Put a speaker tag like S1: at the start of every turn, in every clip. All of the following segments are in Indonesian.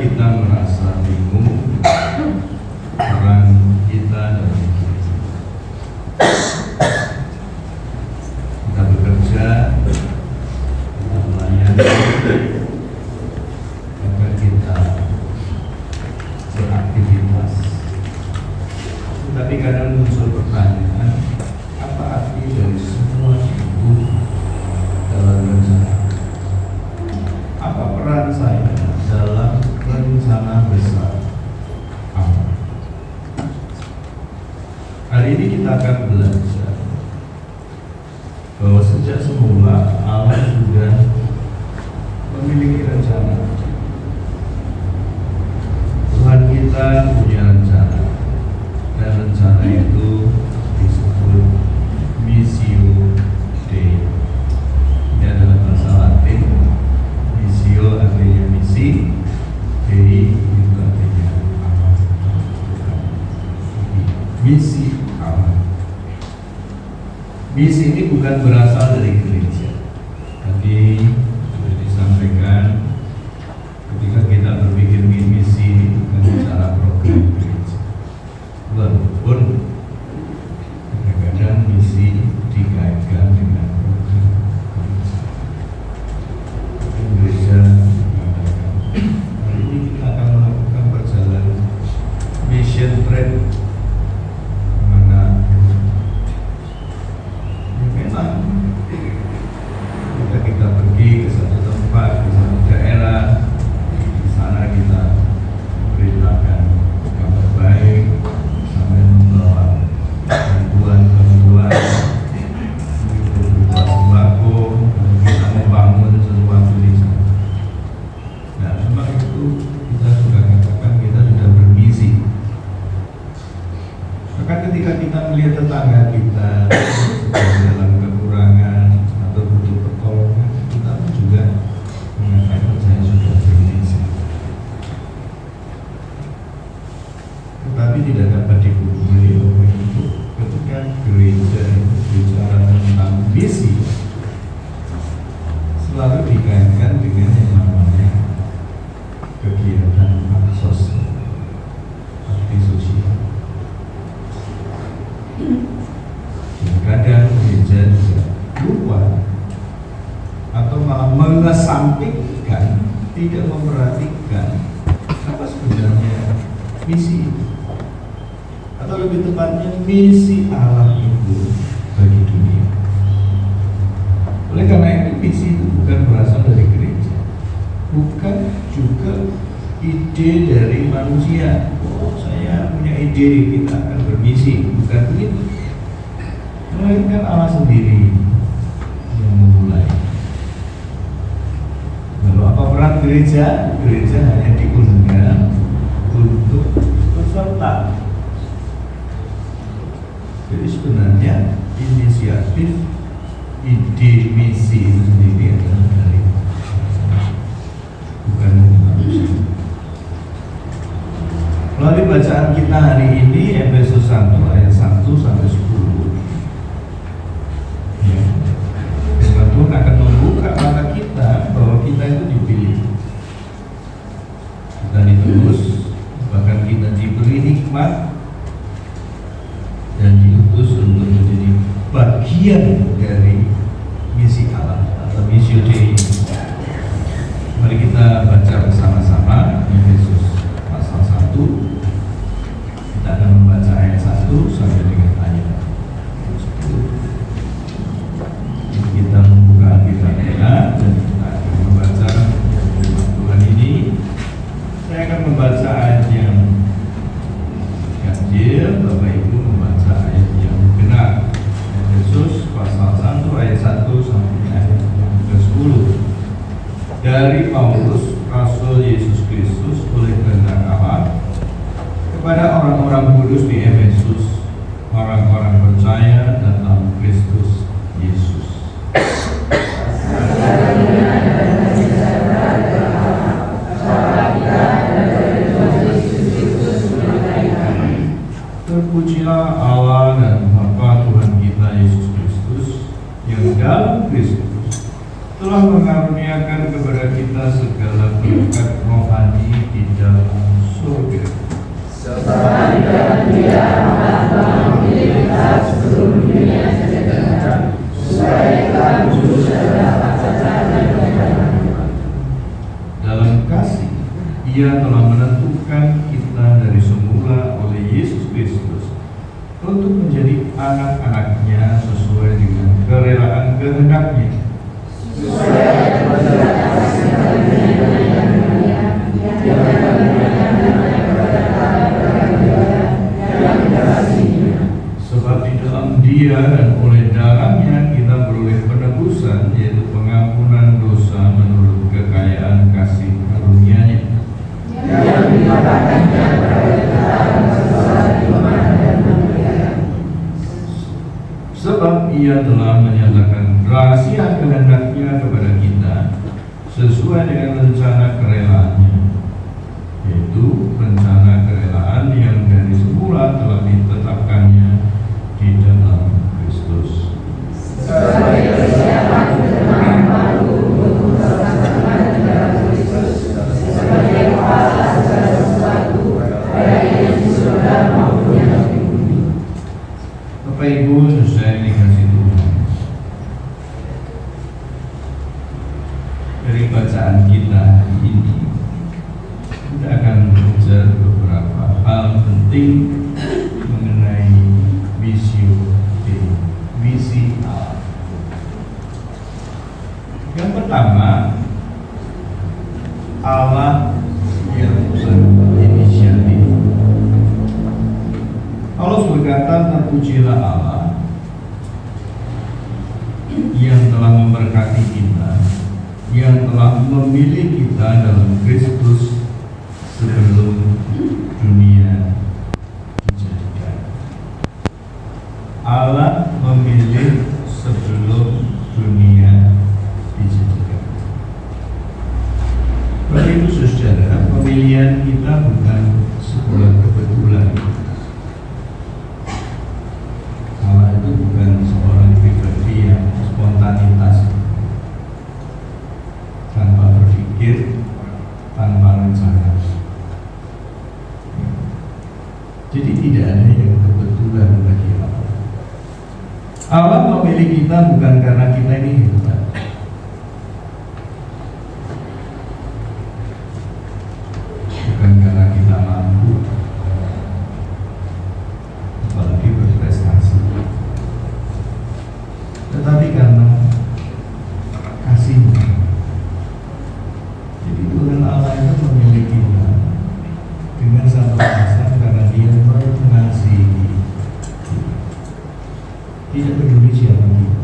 S1: kita merasa bingung peran kita dalam hidup. Kita bekerja, kita melayani, maka kita beraktivitas. Tapi kadang muncul pertanyaan, apa arti dari semua itu dalam rencana? Apa peran saya dalam rencana besar Allah? Hari ini kita akan belajar bahwa sejak semula Allah sudah memiliki rencana. Tuhan kita punya rencana, dan rencana itu disebut Missio Dei. Ini adalah bahasa Latin. Missio artinya misi, Dei itu artinya Allah. Misi Allah. Misi ini bukan berasal dari gereja. Tadi sudah disampaikan, ketika kita berpikir misi bukan bicara program gereja. Walaupun kadang-kadang misi dikaitkan dengan program gereja mengatakan, hari ini kita akan melakukan perjalanan mission trip kemana. Memang kita pergi ke satu tempat, ke satu daerah, di sana kita memberitakan kabar baik sambil membawa bantuan berupa sembako, kita membangun sesuatu di sana. Nah, memang itu kita sudah katakan kita sudah bermisi. Maka ketika kita melihat tetangga kita sedang dalam kekurangan atau butuh pertolongan, kita pun juga mengatakan saya sudah bermisi. Tetapi tidak dapat dipungkiri bahwa itu ketika gereja itu bicara tentang misi, selalu dikaitkan dengan yang namanya kegiatan sosial, bakti sosial. Kadang gereja juga lupa atau malah mengesampingkan, tidak memperhatikan apa sebenarnya misi itu, atau lebih tepatnya misi Allah itu bagi dunia. Oleh karena itu misi itu bukan berasal dari gereja, bukan juga ide dari manusia. Oh, saya punya ide, kita akan bermisi, bukan begitu. Melainkan Allah sendiri yang memulai. Lalu apa peran gereja? Gereja hanya diundang untuk peserta. Jadi sebenarnya inisiatif ide misi itu sendiri adalah dari bukan manusia. Melalui bacaan kita hari ini Efesus 1 ayat 1 sampai 10. Firman Tuhan akan membuka mata kita bahwa kita itu dipilih, kita ditebus, bahkan kita diberi nikmat dan diutus untuk menjadi bagian dari misi Allah atau Missio Dei. Mari kita baca bersama-sama Efesus pasal 1. Kita akan membaca ayat 1 sampai dengan ayat 10. Kita membuka Alkitab kita dan kita akan membaca Tuhan ini. Saya akan membaca ayat yang ganjil, Bapak Ibu membaca ayat yang benar. Efesus pasal 1 ayat 1 sampai ayat yang ke-10. Dari Paulus, Rasul Yesus Kristus oleh kehendak Allah, kepada orang-orang kudus di Efesus, orang-orang percaya dalam Kristus Yesus. Terpujilah Allah dan Bapa Tuhan kita Yesus Kristus, yang dalam Kristus telah telah mengaruniakan kepada kita segala berkat rohani di dalam surga.
S2: Sebab di dalam Dia telah memilih kita sebelum dunia dijadikan, supaya kita menjadi saudara percaya kepada
S1: dalam kasih, Ia telah menentukan kita dari semula oleh Yesus Kristus untuk menjadi anak-anaknya sesuai dengan kerelaan kehendak-Nya. Sebab di dalam Dia dan oleh darahnya kita beroleh penebusan, yaitu pengampunan dosa menurut kekayaan kasih karunia-Nya. Sebab Ia telah menyatakan rahasia kehendak-Nya kepada kita sesuai dengan rencana kerelaan-Nya, yaitu rencana kerelaan yang dari semula telah ditetapkannya di dalam Kristus.
S2: sebagai persiapan firman baru untuk terlaksana di dalam Kristus sebagai kuasa segala sesuatu, baik yang di surga maupun yang di bumi.
S1: Bapak Ibu, saya dikasih Tuhan, dari bacaan kita hari ini kita akan belajar beberapa hal penting mengenai Missio Dei, misi Allah. Yang pertama, Allah yang berinisiatif. Paulus berkata, terpujilah Allah yang telah memberkati kita, yang telah memilih kita dalam Kristus sebelum dunia dijadikan. Allah memilih sebelum dunia dijadikan. Bapak Ibu Saudara, pemilihan kita bukan sebuah kebetulan. Allah itu bukan seorang pribadi yang spontanitas, tanpa berpikir, tanpa rencana. Jadi tidak ada yang kebetulan bagi Allah. Allah memilih kita bukan karena kita ini hebat, bukan karena kita mampu, apalagi berprestasi, tetapi karena kasih-Nya. Jadi Tuhan Allah itu memilih kita dengan satu alasan, karena Dia mengasihi kita. Tidak peduli siapa kita,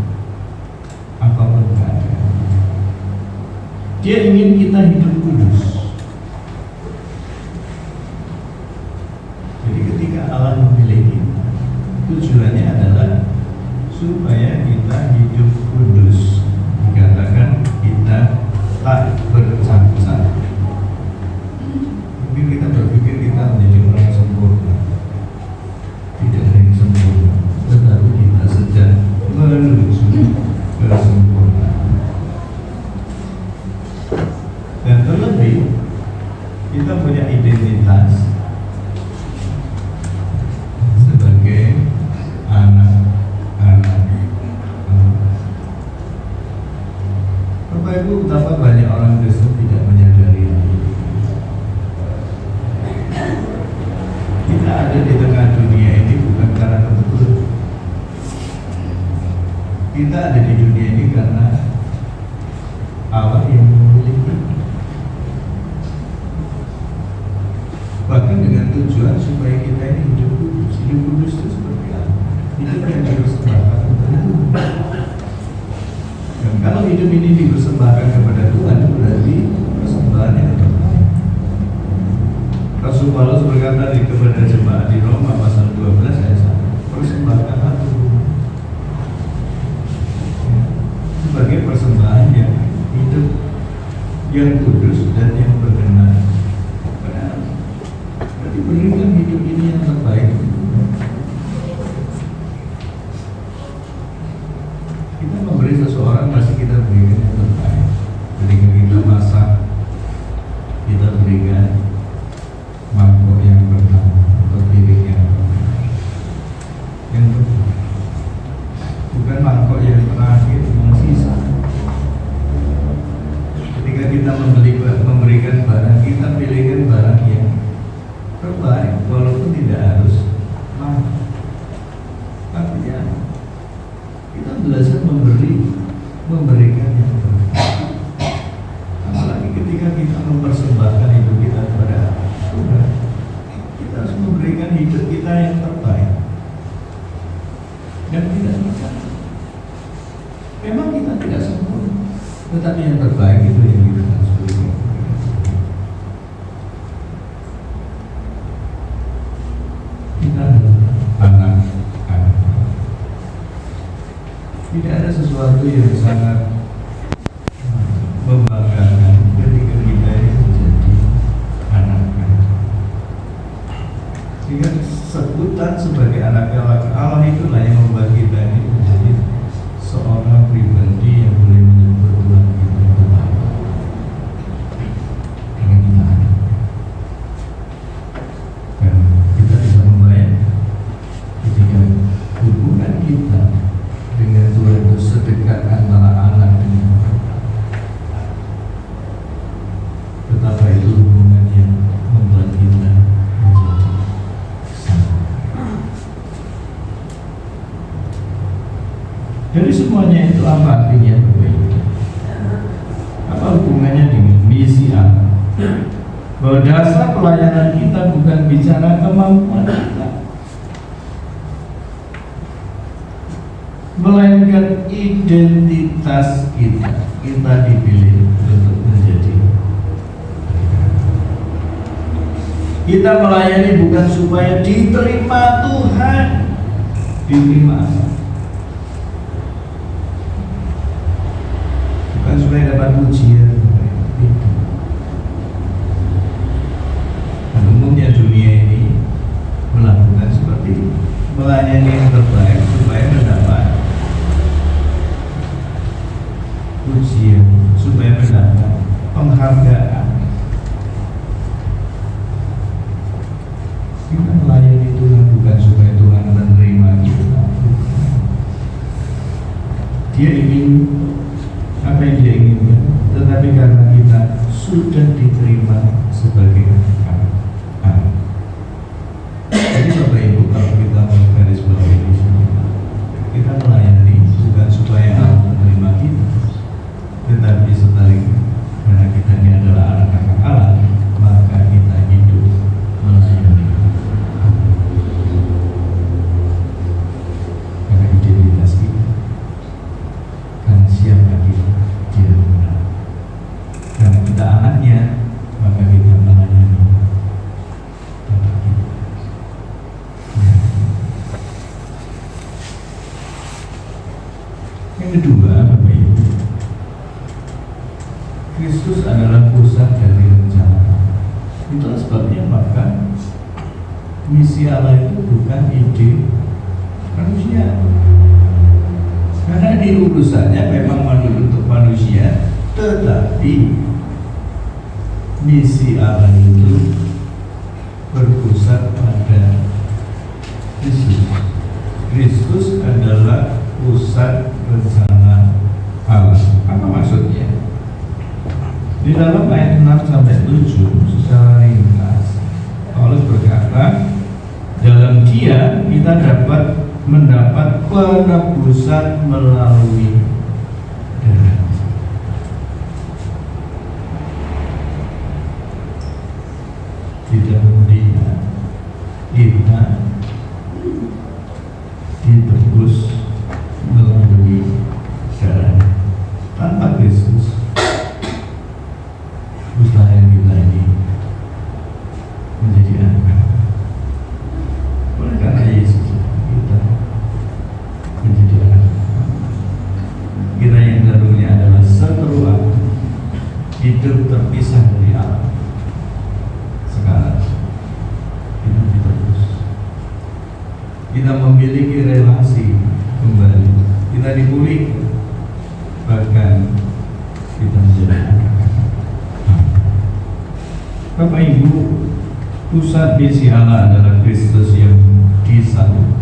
S1: apapun keadaan. Dia ingin kita hidup kudus. Jadi ketika Allah memilih kita, tujuannya adalah supaya kita hidup kudus. Dikatakan kita tak bercacat. Mungkin kita berpikir kita menjadi orang sempurna. Tidak ada yang sempurna, tetapi kita sedang menuju kesempurnaan. Dan terlebih, kita punya identitas sebagai anak-anak Allah. Bapak Ibu, betapa banyak orang Kristen tidak menyadari hal ini. Kita ada di tengah dunia ini bukan karena kebetulan. Kita ada di dunia ini karena Allah yang memilih kita. Bahkan dengan tujuan supaya kita ini hidup kudus. Hidup kudus itu seperti apa? Hidup yang dipersembahkan kepada Tuhan. Dan kalau hidup ini dipersembahkan kepada Tuhan, berarti persembahan yang terbaik. Rasul Paulus berkata kepada jemaat di Roma pasal 12 ayat 1, persembahkanlah Tuhan sebagai persembahan yang hidup, yang kudus dan yang berkenan kepada Allah. Berarti berikan hidup ini yang terbaik. Kita memberi seseorang, pasti kita berikan yang terbaik. Ketika kita masak, kita berikan mangkok yang pertama atau piring yang pertama, yang pertama, bukan mangkok yang terakhir yang sisa. Ketika kita memberikan barang, kita pilihkan barang yang terbaik, walaupun tidak harus mahal. Artinya kita belajar memberikan yang terbaik. Apalagi ketika kita mempersembahkan hidup kita kepada Tuhan, kita harus memberikan hidup kita yang terbaik. Dan tidak bisa. Memang kita tidak sempurna, tetapi yang terbaik itu yang kita harus berikan. Kita anak-anak. Tidak ada sesuatu yang sangat membanggakan ketika kita ini menjadi anak-anak. Sehingga sebutan sebagai anak Allah itulah yang membuat kita ini menjadi seorang pribadi yang boleh menyebut Tuhan kita itu Bapa. Karena kita anak. Dan kita bisa membayangkan ketika hubungan kita dengan Tuhan itu sedekat antara anak dengan Bapa. Betapa itu hubungan yang membuat kita menjadi sama. Jadi semuanya itu apa artinya Bapak Ibu? Apa hubungannya dengan misi Allah? Bahwa dasar pelayanan kita bukan bicara kemampuan kita, melainkan identitas kita. Kita dipilih untuk menjadi. Kita melayani bukan supaya diterima Tuhan, diterima Allah. Bukan supaya dapat pujian. Dan umumnya dunia ini melakukan seperti itu, melayani yang terbaik supaya mendapat pujian, supaya mendapat penghargaan. Kita melayani Tuhan bukan supaya Tuhan menerima kita. Dia ingin apa yang dia inginkan, tetapi karena kita sudah diterima sebagai anak. Jadi Bapak Ibu, kalau kita menggaris bawahi di sini, kita melayani bukan supaya Allah menerima kita, tetapi sebaliknya, karena kita ini adalah anak-anak Allah, maka kita hidup melayani. Karena identitas kita, karena siapa kita, dia benar. Karena kita anaknya, maka kita melayani Bapak kita. Yang kedua, Bapak Ibu, Kristus adalah pusat dari rencana. Itulah sebabnya maka misi Allah itu bukan ide manusia. Karena di urusannya memang untuk manusia, tetapi misi Allah itu berpusat pada Kristus. Kristus adalah pusat rencana Allah. Apa maksudnya? Di dalam ayat 6-7 secara ringkas Paulus berkata, dalam Dia kita dapat mendapat penebusan melalui darah. Di dalam Dia kita ditebus melalui darah. Tanpa Kristus, mustahil kita ini menjadi anak. Oleh karena Yesus, kita menjadi anak. Kita yang dahulunya adalah seteru hidup terpisah dari Allah. Sekarang kita ditebus. Kita memiliki relasi kembali. Kita dipulihkan. Bahkan kita menjadi anak-anak. Bapak Ibu, pusat misi Allah adalah Kristus yang disalib.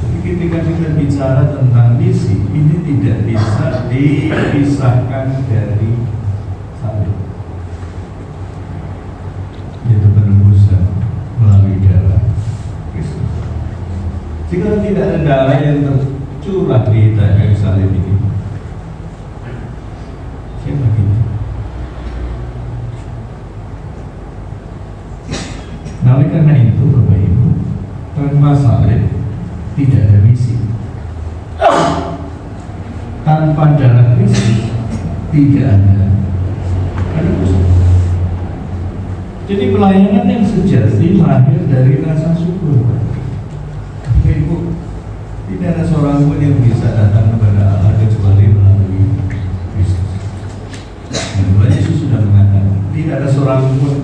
S1: Jadi ketika kita bicara tentang misi, ini tidak bisa dipisahkan dari salib, yaitu penebusan melalui darah Kristus. Jika tidak ada darah yang tercurah di kayu salib ini, siapa kita? Nah, oleh karena itu, Bapak Ibu, tanpa salib tidak ada misi. Tanpa darah Kristus tidak ada pusat. Jadi pelayanan yang sejati lahir dari rasa syukur. Bapak Ibu, tidak ada seorang pun yang bisa datang kepada Allah kecuali melalui Kristus. Dan Tuhan Yesus sudah mengatakan, tidak ada seorang pun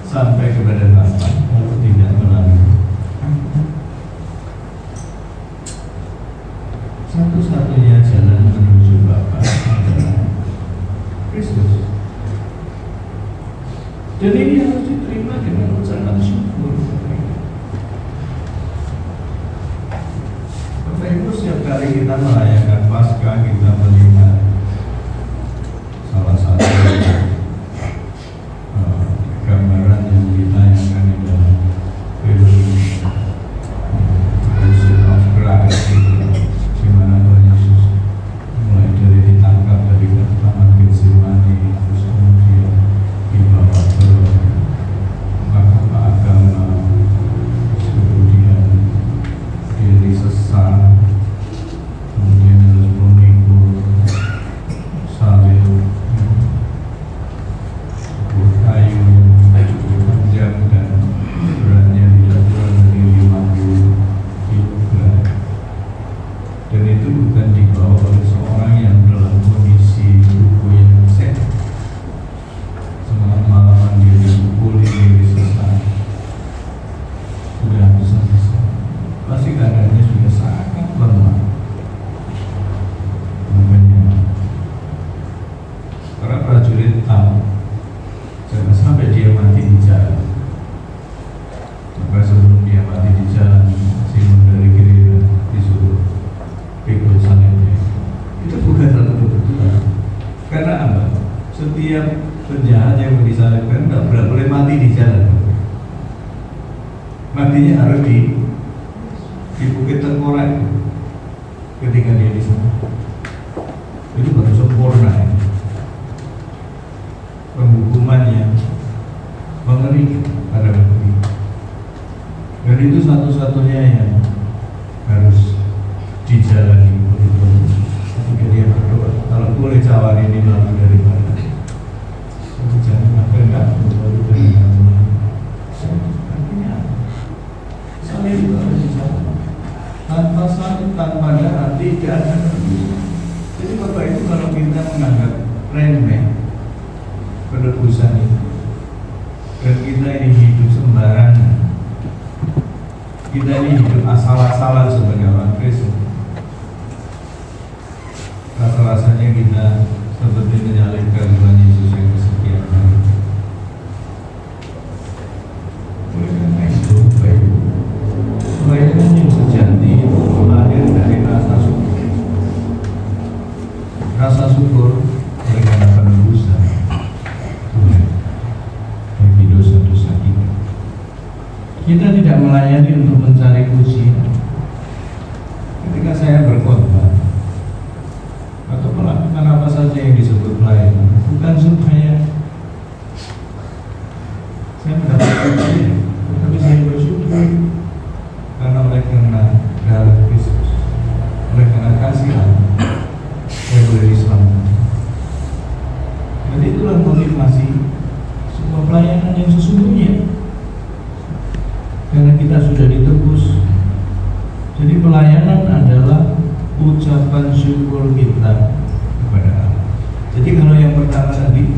S1: sampai kepada Bapa kalau tidak melalui Aku. Satu-satunya jalan menuju Bapa adalah Kristus. Dan ini harus diterima dengan ucapan syukur. Bapak Ibu, setiap kali kita merayakan Paskah, kita melihat salah satu gambaran yang ditayangkan di dalam film Passion of Christ, di mana Tuhan Yesus mulai dari ditangkap dari Taman Getsemani, terus kemudian dibawa ke mahkamah agama, terus kemudian dia disesat, kemudian harus memikul salib kayu yang cukup panjang dan beratnya tidak kurang dari 50 kilogram. Dan itu bukan dibawa oleh seorang yang dalam kondisi tubuh yang sehat. Semalam-malaman dia dipukuli, disesat, sudah habis-habisan, pasti keadaannya sudah sangat lemah. Makanya para prajurit tahu jangan sampai dia mati di jalan. Maka sebelum dia mati di jalan, Simon dari Kirene disuruh pikul salibnya. Itu bukan satu kebetulan. Karena apa? Setiap penjahat yang disalibkan tidak boleh mati di jalan. Matinya harus di Bukit Tengkorak ketika dia di sana. Itu baru sempurna ya. Penghukumannya mengerikan pada waktu itu. Dan itu satu-satunya yang harus dijalani ketika dia berdoa. Kalau boleh cawan ini lalu dari mana? Jangan apa enggak lalu dari mana? Artinya salib itu harus dijalani. Tanpa salib, tanpa darah tidak ada. Jadi Bapak Ibu, kalau kita menganggap remeh penebusan itu, dan kita ini hidup sembarangan, kita ini hidup asal-asalan sebagai orang Kristen, rasa-rasanya kita seperti menyalibkan Tuhan Yesus yang kesekian kali. Oleh karena itu, Bapak Ibu, pelayanan yang sejati lahir dari rasa syukur. Rasa syukur oleh karena penebusan Tuhan bagi dosa-dosa kita. Kita tidak melayani untuk mencari pujian. Ketika saya berkhotbah atau melakukan apa saja yang disebut pelayanan, bukan supaya saya mendapat pujian, tapi saya bersyukur karena oleh karena darah Kristus, oleh karena kasih Allah, saya boleh diselamatkan. Dan itulah motivasi sebuah pelayanan yang sesungguhnya. Karena kita sudah ditebus. Jadi pelayanan adalah ucapan syukur kita kepada Allah. Jadi kalau yang pertama tadi,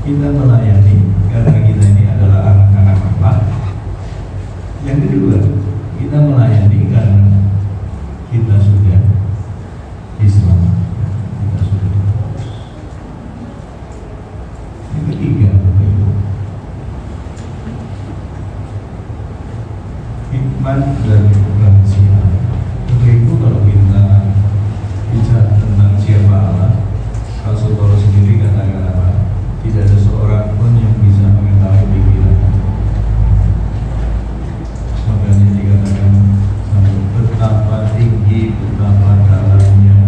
S1: kita melayani karena kita ini adalah anak-anak Allah. Yang kedua, kita melayani karena kita sudah diselamatkan. tinggi, betapa dalamnya,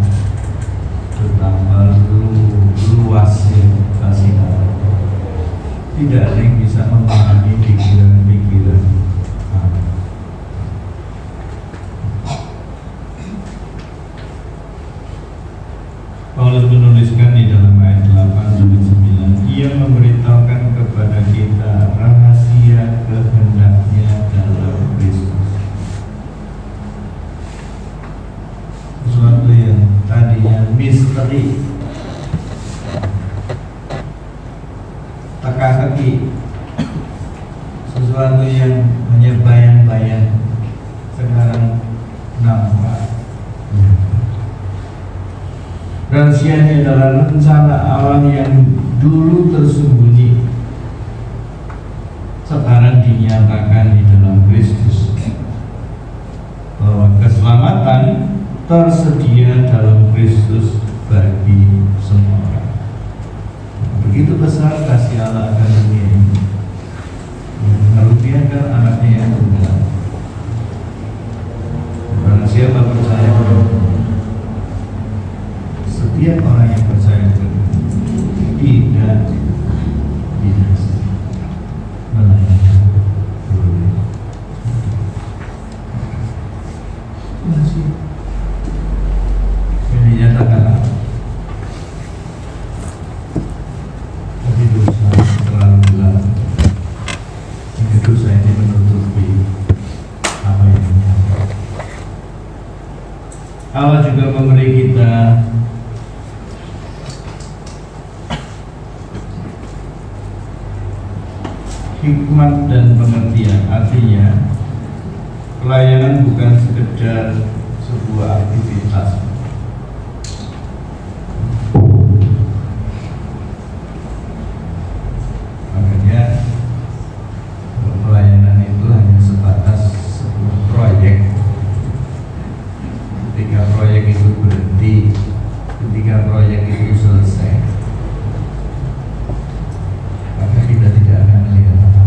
S1: betapa luasnya kasih Allah. Tidak ada yang bisa memahami pikiran-pikiran Allah. Paulus menuliskan di dalam ayat 8-9, ia memberitahukan kepada kita rahasia kehendaknya dalam Kristus. Sesuatu yang tadinya misteri, teka-teki, sesuatu yang hanya bayang-bayang, sekarang nampak. Rahasianya adalah rencana Allah yang dulu tersembunyi, sekarang dinyatakan di dalam Kristus, bahwa keselamatan tersedia dalam Kristus bagi semua orang. Begitu besar kasih Allah akan dunia ini, mengaruniakan anaknya yang tunggal. Barang siapa percaya kepada setiap orang yang percaya tidak binasa, melainkan beroleh. Masih ini dinyatakan apa? Tapi dosa terlalu gelap. Ini dosa ini menutupi apa yang nyata. Allah juga memberi kita hikmat dan pengertian. Artinya pelayanan bukan sekedar sebuah aktivitas, makanya pelayanan itu hanya sebatas sebuah proyek. Ketika proyek itu berhenti, ketika proyek itu selesai, maka kita tidak akan melihat apa.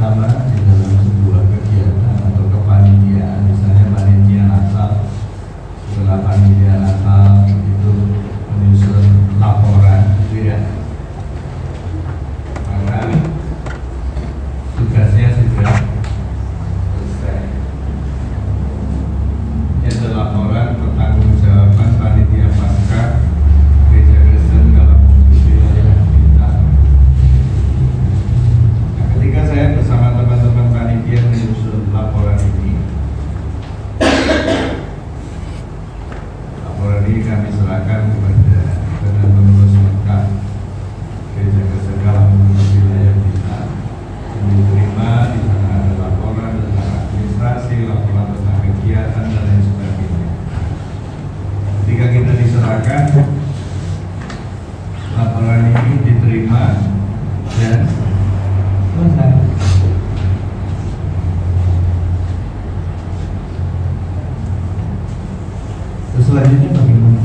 S1: Sama di dalam sebuah kegiatan atau kepanitiaan, misalnya panitia Natal. Setelah panitia Natal itu menyusun laporan, gitu ya. Maka tugasnya sudah selesai. Ini ada laporan pertanggungjawaban panitia Paskah Gereja Kristen dalam wilayah kita. Nah, ketika saya bersama teman-teman panitia menyusun laporan ini, laporan ini kami serahkan kepada pengurus Mekah Gereja Kristen dalam wilayah kita. Diterima, di sana ada laporan tentang administrasi, laporan tentang kegiatan dan lain sebagainya. Ketika kita diserahkan, laporan ini diterima dan selesai. Selanjutnya bagaimana?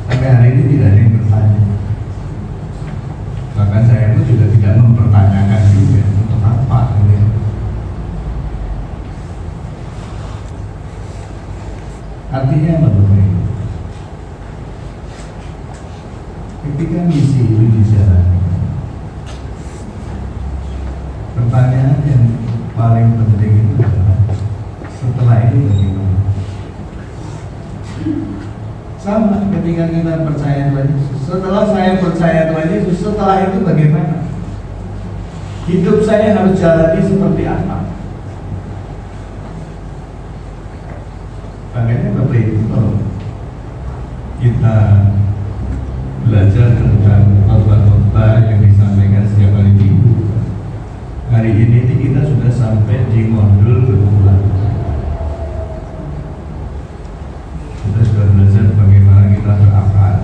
S1: Sampai hari ini tidak ada yang bertanya. Bahkan saya pun juga tidak mempertanyakan juga untuk apa ini. Artinya apa Bapak Ibu? Ketika misi itu dijalankan, pertanyaan yang paling penting itu adalah setelah ini bagaimana? Sama ketika kita percaya Tuhan Yesus, setelah saya percaya Tuhan Yesus, setelah itu bagaimana? Hidup saya harus jalani seperti apa? Makanya Bapak Ibu, kalau kita belajar tentang khotbah-khotbah yang disampaikan setiap hari Minggu, hari ini kita sudah sampai di modul kedua. Kita sudah belajar bagaimana kita berakal.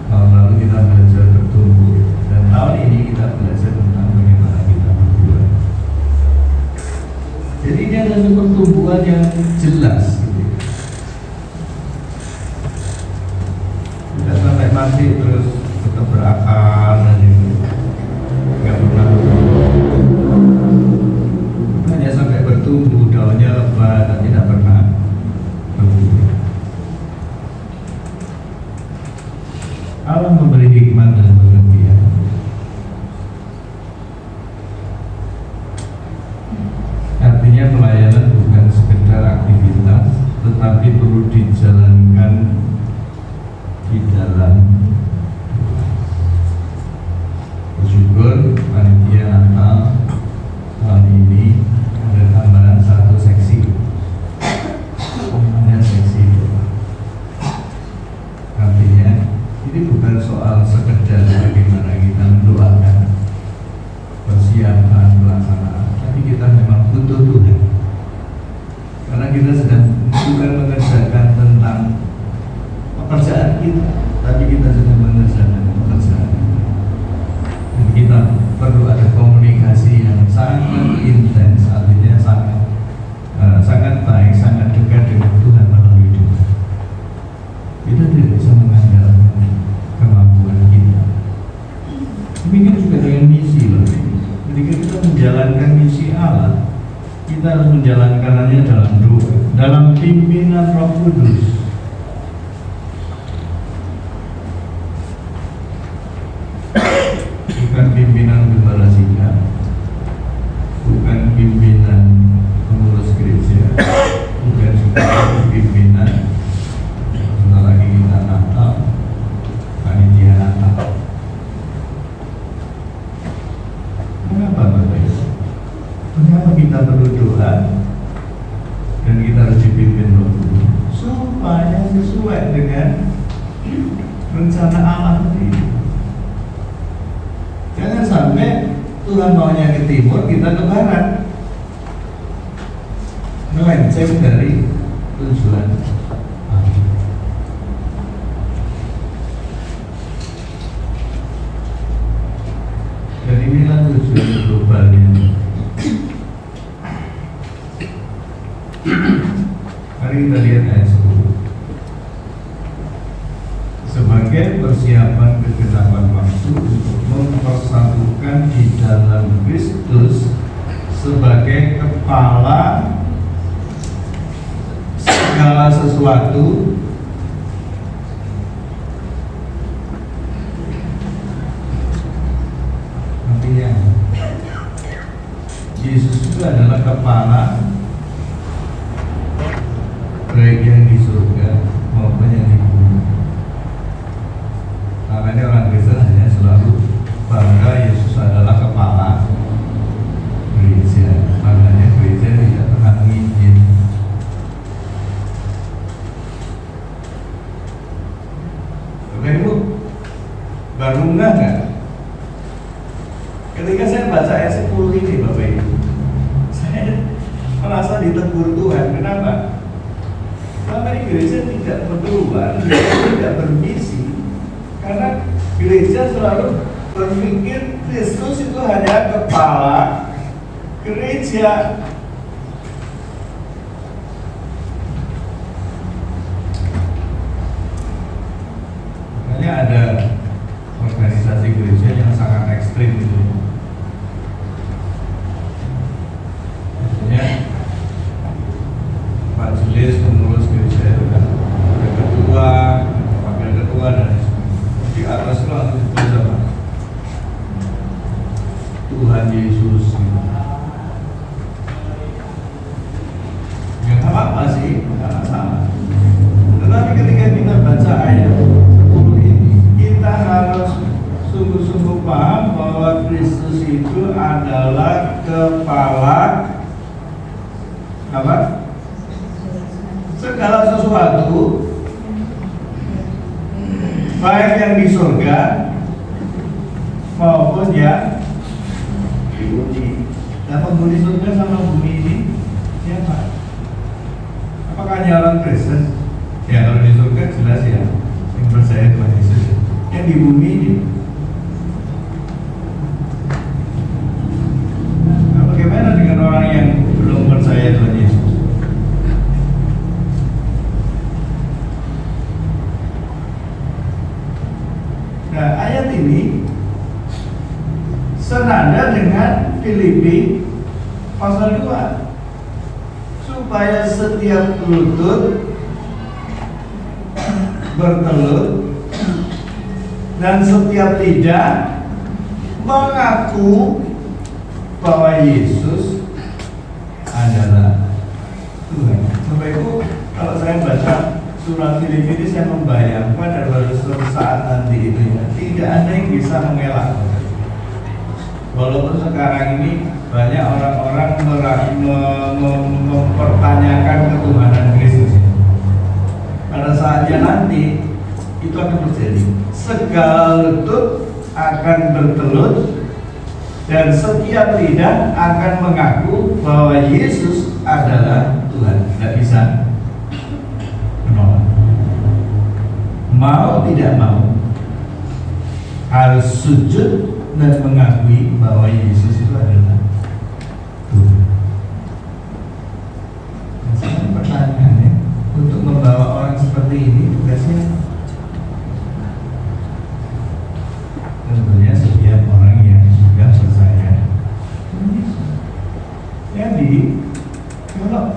S1: Tahun lalu kita belajar bertumbuh, dan tahun ini kita belajar tentang bagaimana kita berbuat. Jadi ini adalah pertumbuhan yang jelas. Tidak sampai mati terus tetap berakal. bersyukur panitia Natal tahun ini ada tambahan satu seksi, namanya seksi doa. Artinya ini bukan soal sekedar bagaimana kita mendoakan persiapan pelaksanaan, tapi kita memang butuh Tuhan, karena kita sedang bukan mengerjakan tentang pekerjaan kita, tapi kita sedang mengerjakan pekerjaan kita. Dan kita perlu ada komunikasi yang sangat intens, artinya sangat baik, sangat dekat dengan Tuhan melalui doa. Kita tidak bisa mengandalkan kemampuan kita. Demikian juga dengan misi, loh. Ketika kita menjalankan misi Allah, kita harus menjalankannya dalam doa, dalam pimpinan Roh Kudus. Bukan pimpinan gembala sidang, bukan pimpinan pengurus gereja, bukan juga pimpinan sebentar lagi kita Natal, panitia Natal. Mengapa Bapak Ibu? Mengapa kita perlu doa dan kita harus dipimpin Roh Kudus supaya sesuai dengan rencana Allah itu. Jangan sampai Tuhan maunya ke timur, kita ke barat, melenceng dari tujuan Allah. Dan inilah tujuan globalnya. Mari kita lihat ayat 10. Sebagai persiapan kegenapan waktu untuk mempersatukan di dalam Kristus sebagai kepala segala sesuatu, artinya Yesus itu adalah kepala baik yang di surga maupun yang di bumi. Makanya orang Kristen hanya selalu bangga Yesus adalah kepala gereja. Makanya gereja tidak pernah izin. Bapak Ibu, baru enggak? Ketika saya baca ayat 10 ini Bapak Ibu, saya merasa ditegur Tuhan. Kenapa? Karena gereja tidak berdoa, tidak bermisi. Karena gereja selalu berpikir Kristus itu hanya kepala gereja. Makanya ada organisasi gereja yang sangat ekstrim gitu. Maksudnya majelis pengurus gereja itu kan ada ketua, wakil ketua dan di atas itu langsung disebut sama Tuhan Yesus gitu. Ya nggak apa-apa sih, nggak masalah. Tetapi ketika kita baca ayat 10 ini, kita harus sungguh-sungguh paham bahwa Kristus itu adalah kepala apa? Segala sesuatu, baik yang di surga maupun yang di bumi. Dan penghuni surga sama bumi ini siapa? Apakah hanya orang Kristen? Ya kalau di surga jelas ya, yang percaya Tuhan Yesus. Yang di bumi ini, nah, bagaimana dengan orang yang belum percaya Tuhan Yesus? Nah, ayat ini senada dengan Filipi pasal 2, supaya setiap lutut bertelut dan setiap lidah mengaku bahwa Yesus adalah Tuhan. Bapak Ibu, kalau saya baca surat Filipi ini, saya membayangkan pada suatu saat nanti itu ya, tidak ada yang bisa mengelak. Walaupun sekarang ini banyak orang-orang mempertanyakan ketuhanan Kristus. Pada saatnya nanti itu akan terjadi. Segala lutut akan bertelut dan setiap lidah akan mengaku bahwa Yesus adalah Tuhan. Tidak bisa menolak. Mau tidak mau harus sujud dan mengakui bahwa Yesus itu adalah Tuhan. Nah, sekarang pertanyaannya, untuk membawa orang seperti ini tugasnya tentunya setiap orang yang sudah percaya. Jadi kalau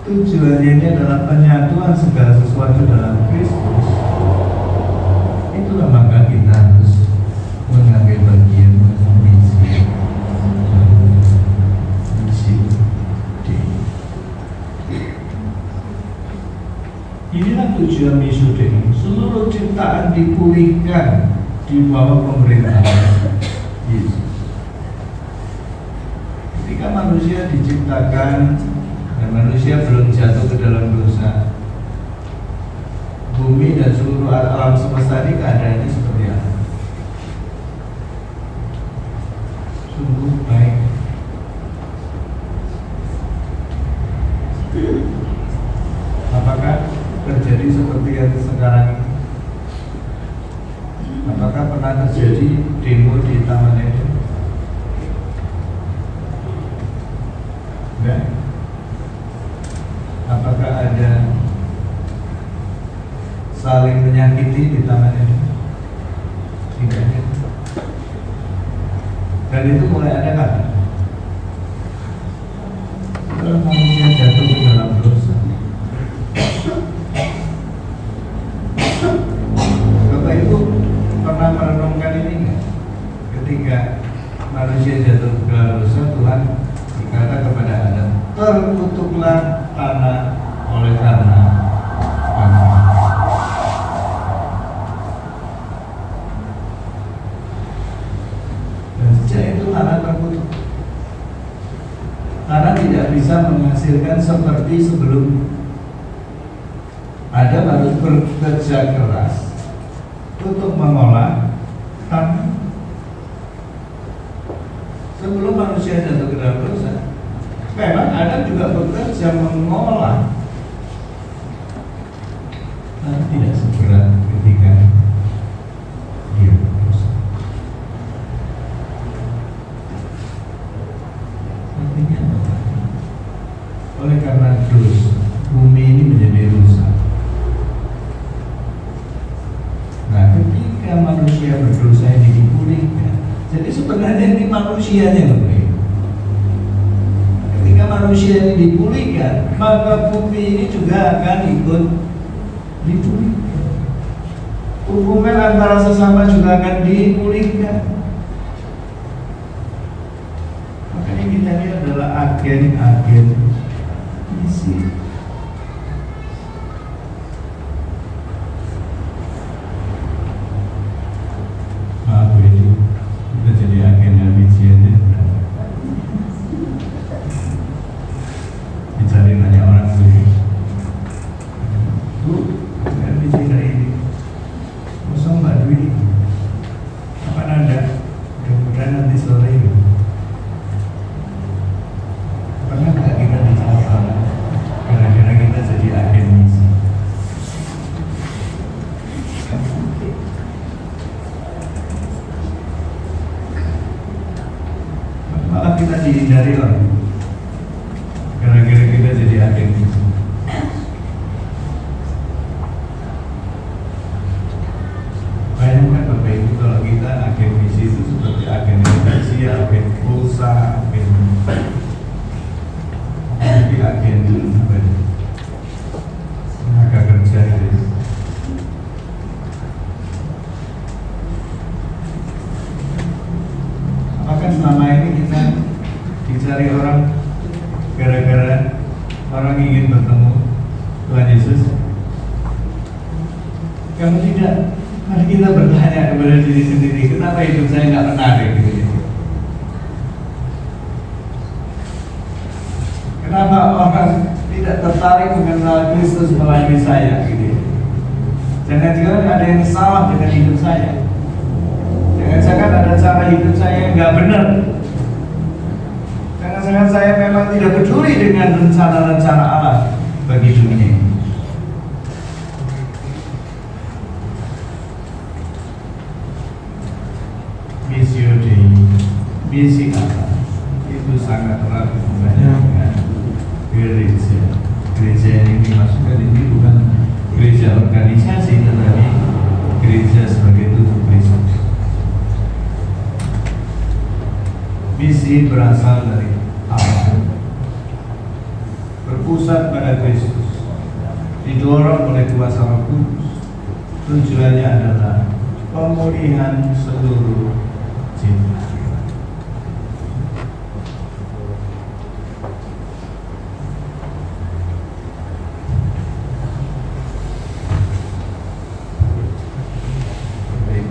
S1: tujuannya ini adalah penyatuan segala sesuatu dalam Kristus, itulah maka kita harus mengambil bagian misi D. Inilah tujuan misi D. Seluruh ciptaan dipulihkan di bawah pemerintahan Yesus. Ketika manusia diciptakan dan manusia belum jatuh ke dalam dosa, bumi dan seluruh alam semesta ini keadaannya seperti apa? Sungguh baik. Apakah terjadi seperti yang sekarang ini? Apakah pernah terjadi demo di Taman Eden? Enggak. Apakah ada saling menyakiti di Taman Eden? Tidak ada. Dan itu mulai ada kapan? Kalau manusia jatuh ke dalam dosa. Bapak Ibu pernah merenungkan ini enggak? Ketika manusia jatuh ke dalam dosa, Tuhan berkata kepada Adam, terkutuklah tanah oleh karena kamu. Dan sejak itu tanah terkutuk. Tanah tidak bisa menghasilkan seperti sebelum. Adam harus bekerja keras untuk mengolah tanah. Sebelum manusia jatuh ke dalam dosa, memang Adam juga bekerja mengolah, tapi tidak seberat ketika dia berdosa. Artinya apa? Oleh karena dosa, bumi ini menjadi rusak. Nah, ketika manusia berdosa ini dipulihkan, jadi sebenarnya ini manusianya lebih. Ketika manusia ini dipulihkan, maka bumi ini juga akan ikut dipulihkan. Hubungan antara sesama juga akan dipulihkan. Makanya kita ini adalah agen-agen misi. Maaf ini kita jadi agen misi aja. Dicari banyak orang begini. Bu, LPG hari ini kosong Mbak Dwi. Kapan ada? Mudah-mudahan nanti sore itu. Pernah nggak kita dicari orang? Gara-gara kita jadi agen misi. Malah kita dihindari orang. Gara-gara kita jadi agen misi. Bayangkan Bapak Ibu kalau kita agen misi itu seperti agen edukasi, agen pulsa, agen apa itu? Tenaga kerja itu. Apakah selama ini kita dicari orang gara-gara orang ingin bertemu Tuhan Yesus? Kalau tidak, mari kita bertanya kepada diri sendiri, kenapa hidup saya nggak menarik gitu ya? Kenapa orang tidak tertarik mengenal Kristus melalui saya gitu? Jangan-jangan ada yang salah dengan hidup saya. Jangan-jangan ada cara hidup saya yang nggak benar. Jangan-jangan saya memang tidak peduli dengan rencana-rencana Allah bagi dunia ini. Missio Dei, misi Allah itu sangat erat hubungannya dengan gereja. Gereja yang dimaksudkan ini bukan gereja organisasi, tetapi gereja sebagai tubuh Kristus. Misi berasal dari Allah, berpusat pada Kristus, didorong oleh kuasa Roh Kudus. Tujuannya adalah pemulihan seluruh jiwa.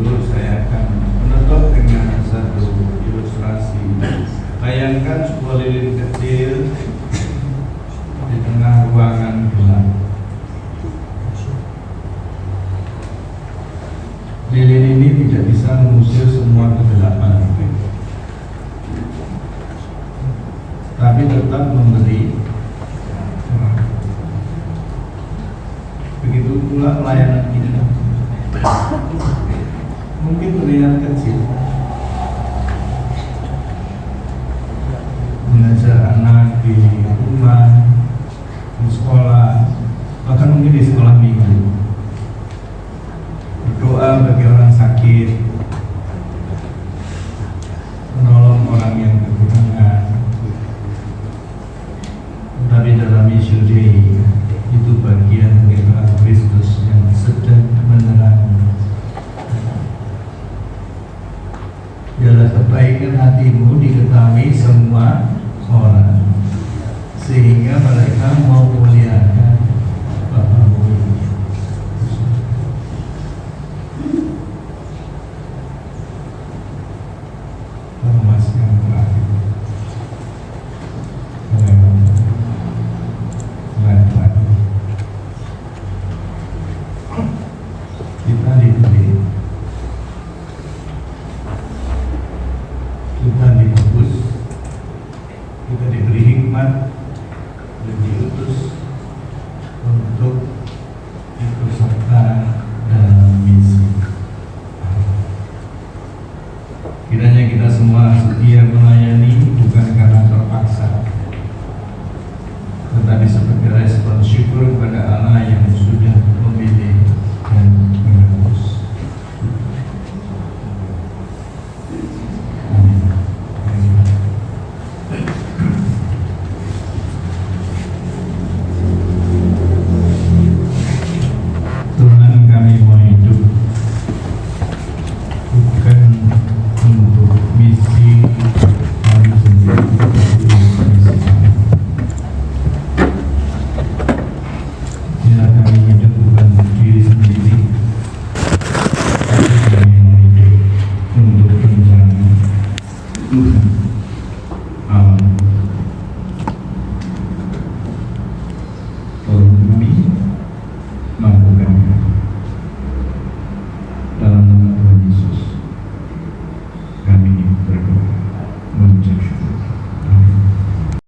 S1: Saya akan menutup dengan satu ilustrasi. Bayangkan sebuah lilin kecil di tengah ruangan gelap. Lilin ini tidak bisa mengusir semua kegelapan, tapi tetap memberi. Begitu pula pelayanan kita. Mungkin terlihat kecil, mengajar anak di rumah, di sekolah, bahkan mungkin di sekolah minggu, berdoa bagi orang sakit, menolong orang yang kekurangan. Tapi dalam Missio Dei itu bagian dari terang Kristus yang sedang menerangi. Ialah kebaikan hatimu diketahui semua orang, sehingga mereka mau memuliakan Bapamu. Mas yang terakhir, kita diberi, kita ditebus, kita diberi hikmat dan diutus untuk ikut serta dalam misi. Kiranya kita semua setia melayani bukan karena terpaksa, tetapi sebagai respon syukur kepada Allah yang sudah memilih dan menebus. Tuhan, kami mau hidup bukan untuk misi kami sendiri, tetapi untuk misi kami. Bila kami hidup bukan untuk diri sendiri, tapi kami mau hidup untuk rencana Tuhan.